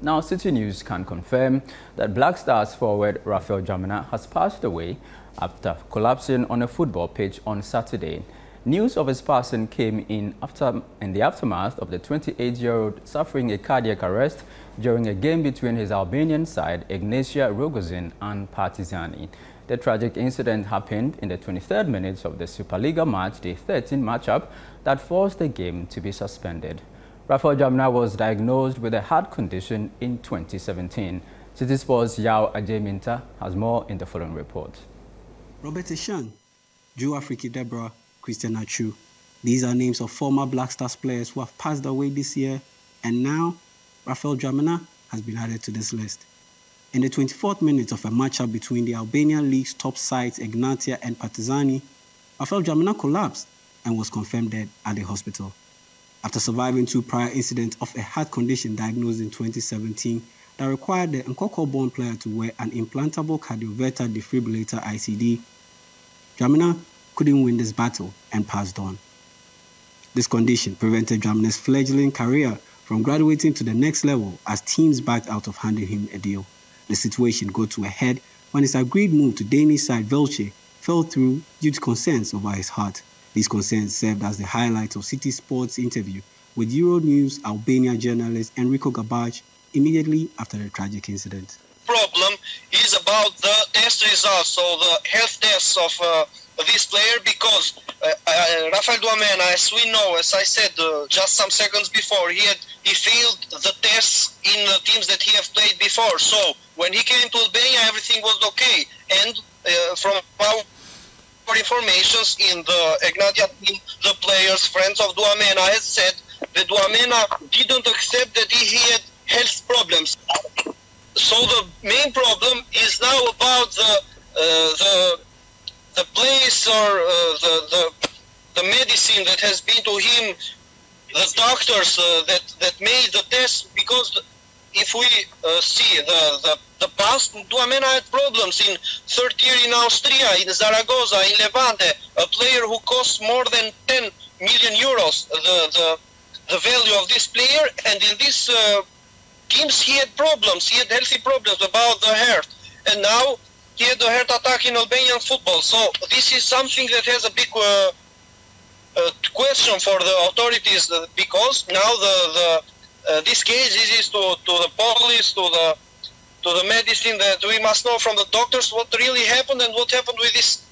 Now, Citi News can confirm that Black Stars forward Raphael Dwamena has passed away after collapsing on a football pitch on Saturday. News of his passing came in the aftermath of the 28-year-old suffering a cardiac arrest during a game between his Albanian side, Ignatia Rogozin, and Partizani. The tragic incident happened in the 23rd minutes of the Superliga match day 13 matchup that forced the game to be suspended. Raphael Dwamena was diagnosed with a heart condition in 2017. Citi Sports' Yao Ajeminta has more in the following report. Robert Eshan, Joe Afriki Deborah, Christian Achu. These are names of former Black Stars players who have passed away this year, and now Raphael Dwamena has been added to this list. In the 24th minute of a matchup between the Albanian League's top sides Ignatia and Partizani, Raphael Dwamena collapsed and was confirmed dead at the hospital. After surviving two prior incidents of a heart condition diagnosed in 2017 that required the Nkoko-born player to wear an implantable cardioverter defibrillator ICD, Dwamena couldn't win this battle and passed on. This condition prevented Dwamena's fledgling career from graduating to the next level as teams backed out of handing him a deal. The situation got to a head when his agreed move to Danish side Velche fell through due to concerns over his heart. These concerns served as the highlight of Citi Sports' interview with Euronews Albania journalist Enrico Gabaj immediately after the tragic incident. Problem is about the test results, so the health tests of this player, because Raphael Dwamena, as we know, as I said just some seconds before, he failed the tests in the teams that he have played before. So when he came to Albania, everything was okay. And from our informations in the Ignatia team, the players, friends of Dwamena, has said that Dwamena didn't accept that he had health problems. So the main problem is now about the place or the medicine that has been to him, the doctors that made the test, because if we see the past, Dwamena had problems in third tier in Austria, in Zaragoza, in Levante, a player who costs more than 10 million euros, the value of this player, and in this teams he had problems, he had healthy problems about the heart, and now he had a heart attack in Albanian football. So this is something that has a big question for the authorities, because now this case is to the police, to the medicine, that we must know from the doctors what really happened and what happened with this.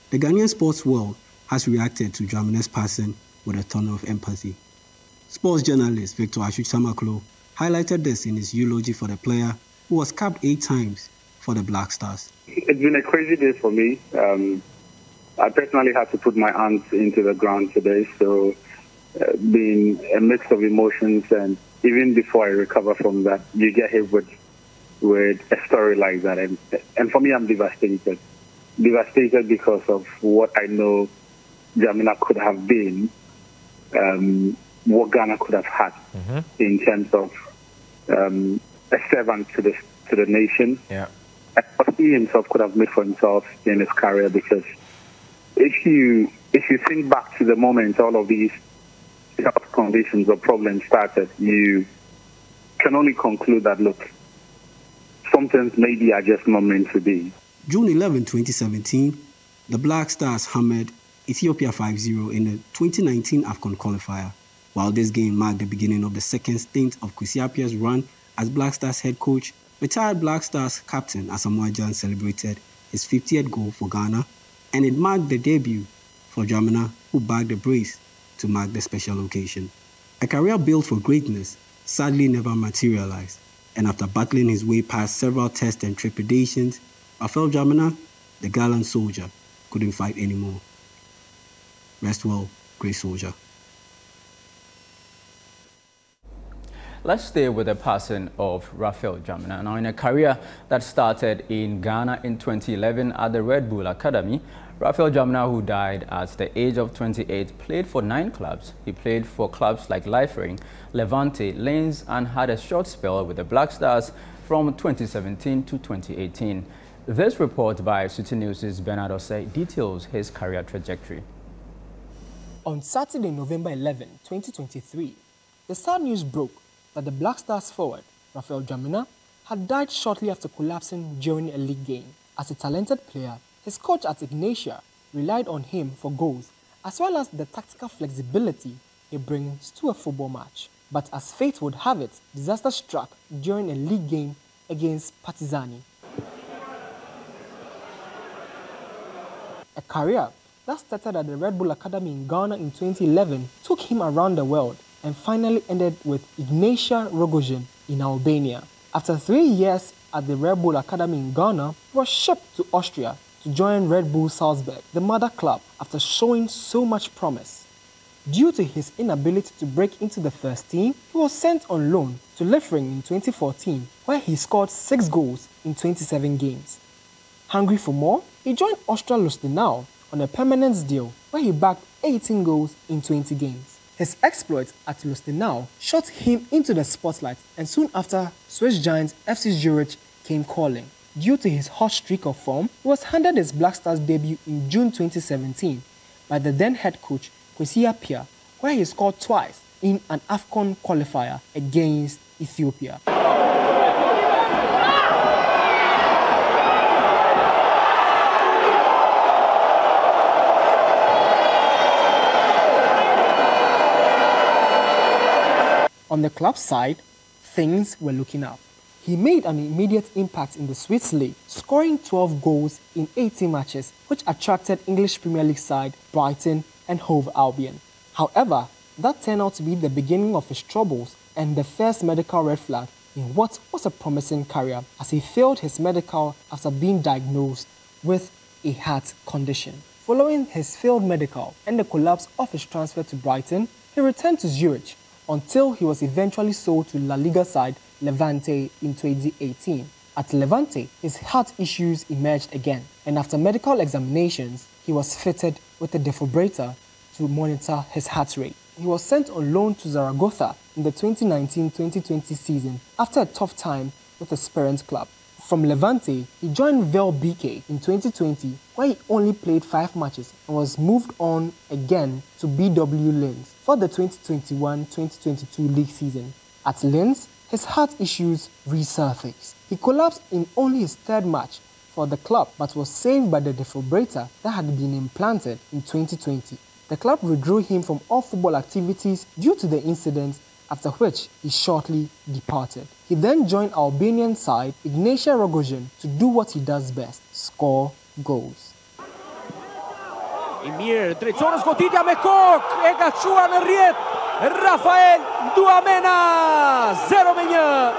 The Ghanaian sports world has reacted to Dwamena's passing with a ton of empathy. Sports journalist Victor Ashuchamaklo highlighted this in his eulogy for the player who was capped 8 times for the Black Stars. It's been a crazy day for me. I personally had to put my hands into the ground today, so being a mix of emotions, and even before I recover from that, you get hit with a story like that. And for me, I'm devastated. Devastated because of what I know Dwamena could have been, what Ghana could have had in terms of a servant to the nation. Yeah. And what he himself could have made for himself in his career, because if you think back to the moment all of these health conditions or problems started, you can only conclude that, look, some things maybe are just not meant to be. June 11, 2017, the Black Stars hammered Ethiopia 5-0 in the 2019 AFCON qualifier. While this game marked the beginning of the second stint of Kwesi Appiah's run as Black Stars head coach, retired Black Stars captain Asamoah Gyan celebrated his 50th goal for Ghana, and it marked the debut for Dwamena, who bagged the brace to mark the special occasion. A career built for greatness sadly never materialized, and after battling his way past several tests and trepidations, Raphael Dwamena, the gallant soldier, couldn't fight anymore. Rest well, great soldier. Let's stay with the passing of Raphael Dwamena. Now, in a career that started in Ghana in 2011 at the Red Bull Academy, Raphael Dwamena, who died at the age of 28, played for 9 clubs. He played for clubs like Liefering, Levante, Lens, and had a short spell with the Black Stars from 2017 to 2018. This report by Citi News' Bernard Osei details his career trajectory. On Saturday, November 11, 2023, the sad news broke that the Black Stars forward Raphael Dwamena, had died shortly after collapsing during a league game. As a talented player, his coach at Ignatia relied on him for goals, as well as the tactical flexibility he brings to a football match. But as fate would have it, disaster struck during a league game against Partizani. A career that started at the Red Bull Academy in Ghana in 2011 took him around the world and finally ended with Ignatia Rogozin in Albania. After 3 years at the Red Bull Academy in Ghana, he was shipped to Austria to join Red Bull Salzburg, the mother club, after showing so much promise. Due to his inability to break into the first team, he was sent on loan to Liefering in 2014, where he scored 6 goals in 27 games. Hungry for more, he joined Austria Lustenau on a permanent deal, where he bagged 18 goals in 20 games. His exploits at Lustenau shot him into the spotlight, and soon after, Swiss giants FC Zurich came calling. Due to his hot streak of form, he was handed his Black Stars debut in June 2017 by the then head coach Kwesi Appiah, where he scored twice in an AFCON qualifier against Ethiopia. On the club side, things were looking up. He made an immediate impact in the Swiss League, scoring 12 goals in 18 matches, which attracted English Premier League side Brighton and Hove Albion. However, that turned out to be the beginning of his troubles and the first medical red flag in what was a promising career, as he failed his medical after being diagnosed with a heart condition. Following his failed medical and the collapse of his transfer to Brighton, he returned to Zurich until he was eventually sold to La Liga side Levante in 2018. At Levante, his heart issues emerged again, and after medical examinations, he was fitted with a defibrillator to monitor his heart rate. He was sent on loan to Zaragoza in the 2019-2020 season after a tough time with his parent club. From Levante, he joined Vel BK in 2020, where he only played 5 matches and was moved on again to BW Linz for the 2021-2022 league season. At Linz, his heart issues resurfaced. He collapsed in only his 3rd match for the club, but was saved by the defibrillator that had been implanted in 2020. The club withdrew him from all football activities due to the incident, after which he shortly departed. He then joined Albanian side Ignatia Rogozin to do what he does best, score goals. I mirë, drejtonës goditja me kokë, e ka qua në rjet, Raphael Dwamena, 0-1,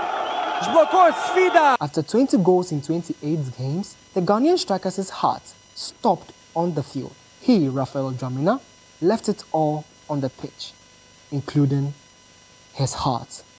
zhblokojt sfida. After 20 goals in 28 games, the Ghanaian striker's heart stopped on the field. He, Raphael Dwamena, left it all on the pitch, including his heart.